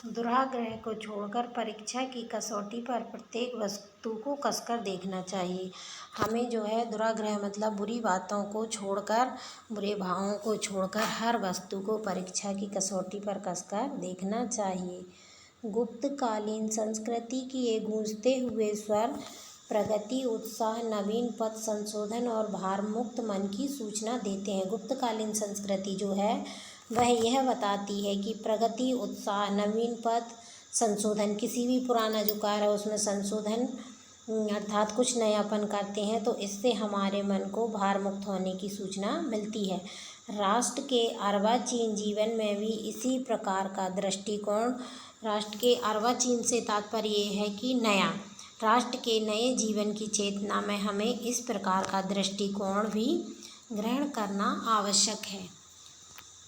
दुराग्रह को छोड़कर परीक्षा की कसौटी पर प्रत्येक वस्तु को कसकर देखना चाहिए। हमें जो है दुराग्रह मतलब बुरी बातों को छोड़कर, बुरे भावों को छोड़कर हर वस्तु को परीक्षा की कसौटी पर कसकर देखना चाहिए। गुप्तकालीन संस्कृति की ये गूंजते हुए स्वर प्रगति, उत्साह, नवीन पथ संशोधन और भारमुक्त मन की सूचना देते हैं। गुप्तकालीन संस्कृति जो है वह यह बताती है कि प्रगति, उत्साह, नवीन पथ संशोधन, किसी भी पुराना जो कार्य है उसमें संशोधन अर्थात कुछ नयापन करते हैं, तो इससे हमारे मन को भार मुक्त होने की सूचना मिलती है। राष्ट्र के अर्वाचीन जीवन में भी इसी प्रकार का दृष्टिकोण, राष्ट्र के अर्वाचीन से तात्पर्य ये है कि नया, राष्ट्र के नए जीवन की चेतना में हमें इस प्रकार का दृष्टिकोण भी ग्रहण करना आवश्यक है।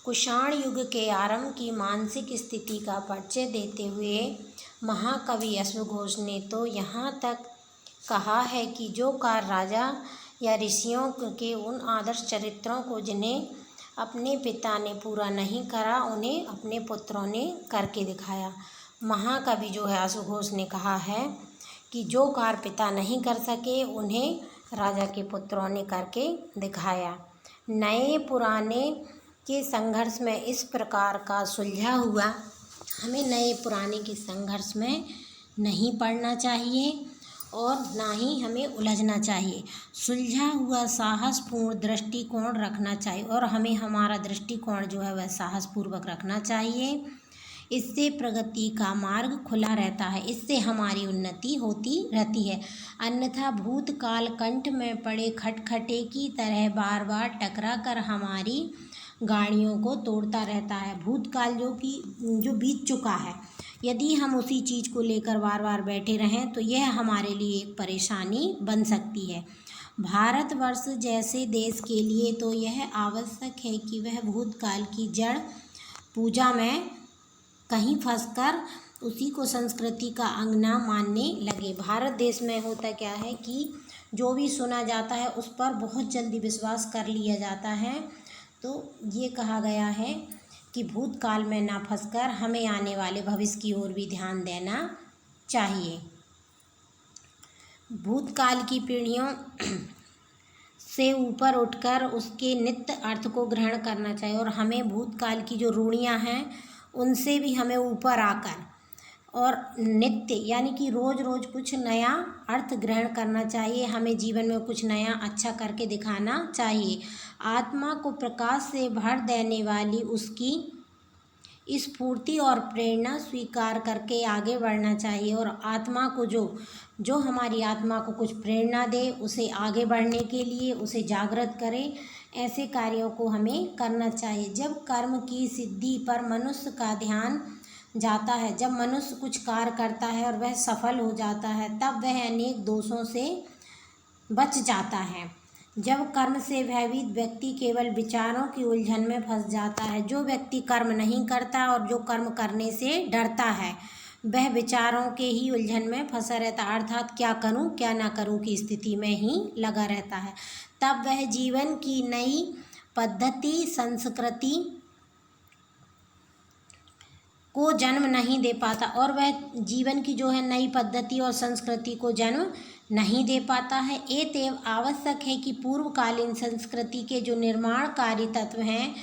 कुषाण युग के आरंभ की मानसिक स्थिति का परिचय देते हुए महाकवि अश्वघोष ने तो यहाँ तक कहा है कि जो कार्य राजा या ऋषियों के उन आदर्श चरित्रों को जिन्हें अपने पिता ने पूरा नहीं करा, उन्हें अपने पुत्रों ने करके दिखाया। महाकवि जो है अश्वघोष ने कहा है कि जो कार्य पिता नहीं कर सके उन्हें राजा के पुत्रों ने करके दिखाया। नए पुराने के संघर्ष में इस प्रकार का सुलझा हुआ, हमें नए पुराने के संघर्ष में नहीं पड़ना चाहिए और ना ही हमें उलझना चाहिए। सुलझा हुआ साहसपूर्ण दृष्टिकोण रखना चाहिए और हमें हमारा दृष्टिकोण जो है वह साहसपूर्वक रखना चाहिए। इससे प्रगति का मार्ग खुला रहता है, इससे हमारी उन्नति होती रहती है। अन्यथा भूतकाल कंठ में पड़े खटखटे की तरह बार बार टकरा कर हमारी गाड़ियों को तोड़ता रहता है। भूतकाल जो बीत चुका है, यदि हम उसी चीज़ को लेकर बार बार बैठे रहें तो यह हमारे लिए एक परेशानी बन सकती है। भारतवर्ष जैसे देश के लिए तो यह आवश्यक है कि वह भूतकाल की जड़ पूजा में कहीं फंसकर उसी को संस्कृति का अंग ना मानने लगे। भारत देश में होता क्या है कि जो भी सुना जाता है उस पर बहुत जल्दी विश्वास कर लिया जाता है। तो ये कहा गया है कि भूतकाल में ना फंसकर हमें आने वाले भविष्य की ओर भी ध्यान देना चाहिए। भूतकाल की पीढ़ियों से ऊपर उठकर उसके नित्य अर्थ को ग्रहण करना चाहिए और हमें भूतकाल की जो रूढ़ियाँ हैं उनसे भी हमें ऊपर आकर और नित्य यानी कि रोज़ रोज़ कुछ नया अर्थ ग्रहण करना चाहिए। हमें जीवन में कुछ नया अच्छा करके दिखाना चाहिए। आत्मा को प्रकाश से भर देने वाली उसकी स्फूर्ति और प्रेरणा स्वीकार करके आगे बढ़ना चाहिए और आत्मा को जो हमारी आत्मा को कुछ प्रेरणा दे, उसे आगे बढ़ने के लिए उसे जागृत करे, ऐसे कार्यों को हमें करना चाहिए। जब कर्म की सिद्धि पर मनुष्य का ध्यान जाता है, जब मनुष्य कुछ कार्य करता है और वह सफल हो जाता है, तब वह अनेक दोषों से बच जाता है। जब कर्म से भयभीत व्यक्ति केवल विचारों की उलझन में फंस जाता है, जो व्यक्ति कर्म नहीं करता और जो कर्म करने से डरता है वह विचारों के ही उलझन में फंसा रहता है, अर्थात क्या करूं क्या ना करूं की स्थिति में ही लगा रहता है। तब वह जीवन की नई पद्धति संस्कृति को जन्म नहीं दे पाता और वह जीवन की जो है नई पद्धति और संस्कृति को जन्म नहीं दे पाता है। एतएव आवश्यक है कि पूर्वकालीन संस्कृति के जो निर्माणकारी तत्व हैं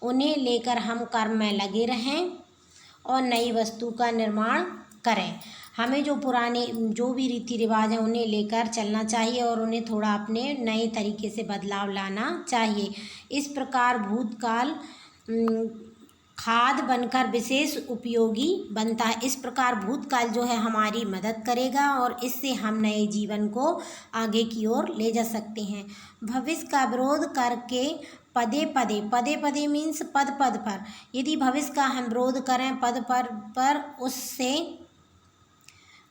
उन्हें लेकर हम कर्म में लगे रहें और नई वस्तु का निर्माण करें। हमें जो पुराने जो भी रीति रिवाज हैं उन्हें लेकर चलना चाहिए और उन्हें थोड़ा अपने नए तरीके से बदलाव लाना चाहिए। इस प्रकार भूतकाल खाद बनकर विशेष उपयोगी बनता है। इस प्रकार भूतकाल जो है हमारी मदद करेगा और इससे हम नए जीवन को आगे की ओर ले जा सकते हैं। भविष्य का विरोध करके पदे पदे मीन्स पद पर, यदि भविष्य का हम विरोध करें पद पर उससे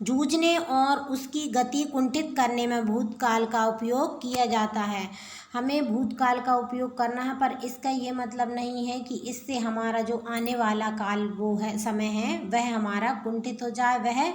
जूझने और उसकी गति कुंठित करने में भूतकाल का उपयोग किया जाता है। हमें भूतकाल का उपयोग करना है, पर इसका ये मतलब नहीं है कि इससे हमारा जो आने वाला काल वो है समय है वह हमारा कुंठित हो जाए, वह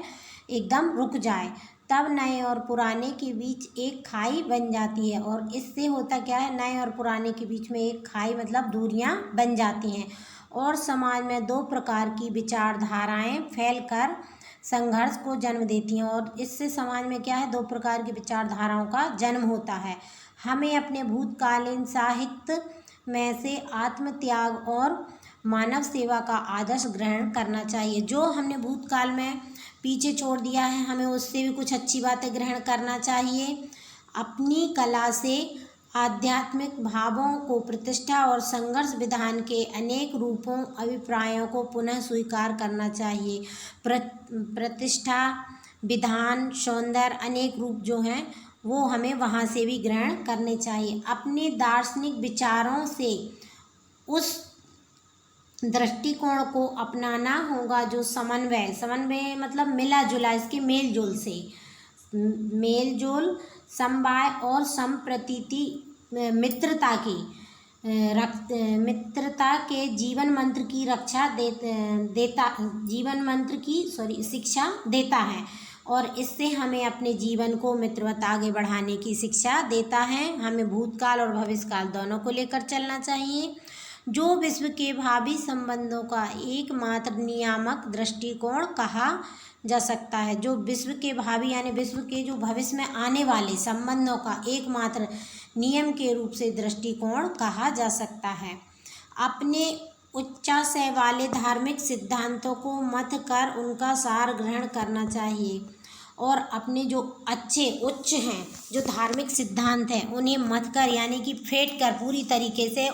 एकदम रुक जाए। तब नए और पुराने के बीच एक खाई बन जाती है और इससे होता क्या है, नए और पुराने के बीच में एक खाई मतलब दूरियां बन जाती हैं और समाज में दो प्रकार की विचारधाराएं फैलकर संघर्ष को जन्म देती हैं। और इससे समाज में क्या है, दो प्रकार की विचारधाराओं का जन्म होता है। हमें अपने भूतकालीन साहित्य में से आत्मत्याग और मानव सेवा का आदर्श ग्रहण करना चाहिए। जो हमने भूतकाल में पीछे छोड़ दिया है, हमें उससे भी कुछ अच्छी बातें ग्रहण करना चाहिए। अपनी कला से आध्यात्मिक भावों को प्रतिष्ठा और संघर्ष विधान के अनेक रूपों अभिप्रायों को पुनः स्वीकार करना चाहिए। प्रतिष्ठा विधान सौंदर्य अनेक रूप जो हैं वो हमें वहाँ से भी ग्रहण करने चाहिए। अपने दार्शनिक विचारों से उस दृष्टिकोण को अपनाना होगा जो समन्वय मतलब मिला जुला, इसके मेल जोल से मेल जोल समवाय और संप्रतीति मित्रता के जीवन मंत्र की शिक्षा देता है। और इससे हमें अपने जीवन को मित्रवत आगे बढ़ाने की शिक्षा देता है। हमें भूतकाल और भविष्यकाल दोनों को लेकर चलना चाहिए। जो विश्व के भावी संबंधों का एकमात्र नियामक दृष्टिकोण कहा जा सकता है। जो विश्व के भावी यानी विश्व के जो भविष्य में आने वाले संबंधों का एकमात्र नियम के रूप से दृष्टिकोण कहा जा सकता है। अपने उच्चाशय वाले धार्मिक सिद्धांतों को मथ कर उनका सार ग्रहण करना चाहिए। और अपने जो अच्छे उच्च हैं जो धार्मिक सिद्धांत हैं उन्हें मथ कर यानी कि फेंट कर पूरी तरीके से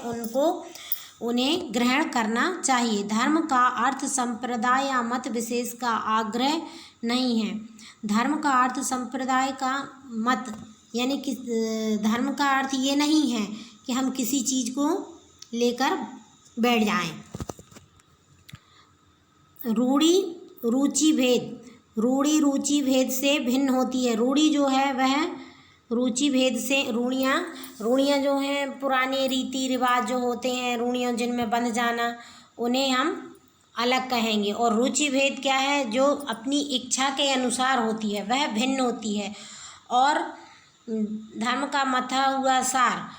उन्हें ग्रहण करना चाहिए। धर्म का अर्थ संप्रदाय या मत विशेष का आग्रह नहीं है। धर्म का अर्थ संप्रदाय का मत यानी कि धर्म का अर्थ ये नहीं है कि हम किसी चीज़ को लेकर बैठ जाएं। रूढ़ी रुचि भेद से भिन्न होती है। रूढ़ी जो है वह रुचि भेद से रूढ़ियाँ जो हैं पुराने रीति रिवाज जो होते हैं, रूढ़ियों जिनमें बंध जाना, उन्हें हम अलग कहेंगे। और रुचि भेद क्या है, जो अपनी इच्छा के अनुसार होती है वह भिन्न होती है। और धर्म का मथा हुआ सार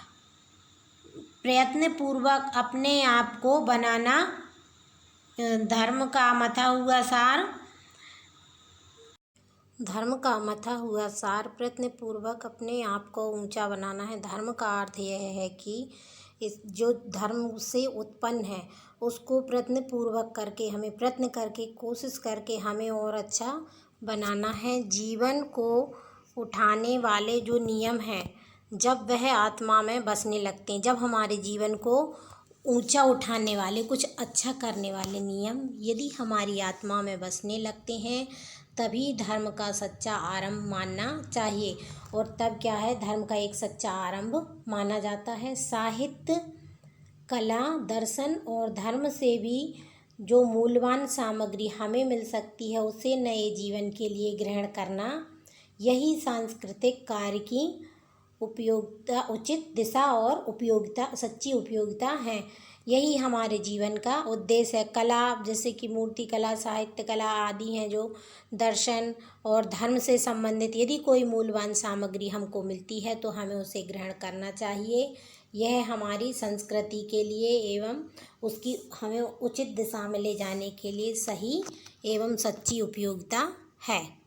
प्रयत्नपूर्वक अपने आप को बनाना। धर्म का मथा हुआ सार प्रयत्नपूर्वक अपने आप को ऊंचा बनाना है। धर्म का अर्थ यह है कि इस जो धर्म से उत्पन्न है उसको प्रयत्न करके कोशिश करके हमें और अच्छा बनाना है। जीवन को उठाने वाले जो नियम हैं जब वह आत्मा में बसने लगते हैं, जब हमारे जीवन को ऊंचा उठाने वाले कुछ अच्छा करने वाले नियम यदि हमारी आत्मा में बसने लगते हैं तभी धर्म का सच्चा आरंभ मानना चाहिए। और तब क्या है, धर्म का एक सच्चा आरंभ माना जाता है। साहित्य, कला, दर्शन और धर्म से भी जो मूल्यवान सामग्री हमें मिल सकती है उसे नए जीवन के लिए ग्रहण करना, यही सांस्कृतिक कार्य की उपयोगिता, उचित दिशा और उपयोगिता, सच्ची उपयोगिता है। यही हमारे जीवन का उद्देश्य है। कला जैसे कि मूर्ति कला, साहित्य कला आदि हैं जो दर्शन और धर्म से संबंधित यदि कोई मूल्यवान सामग्री हमको मिलती है तो हमें उसे ग्रहण करना चाहिए। यह हमारी संस्कृति के लिए एवं उसकी हमें उचित दिशा में ले जाने के लिए सही एवं सच्ची उपयोगिता है।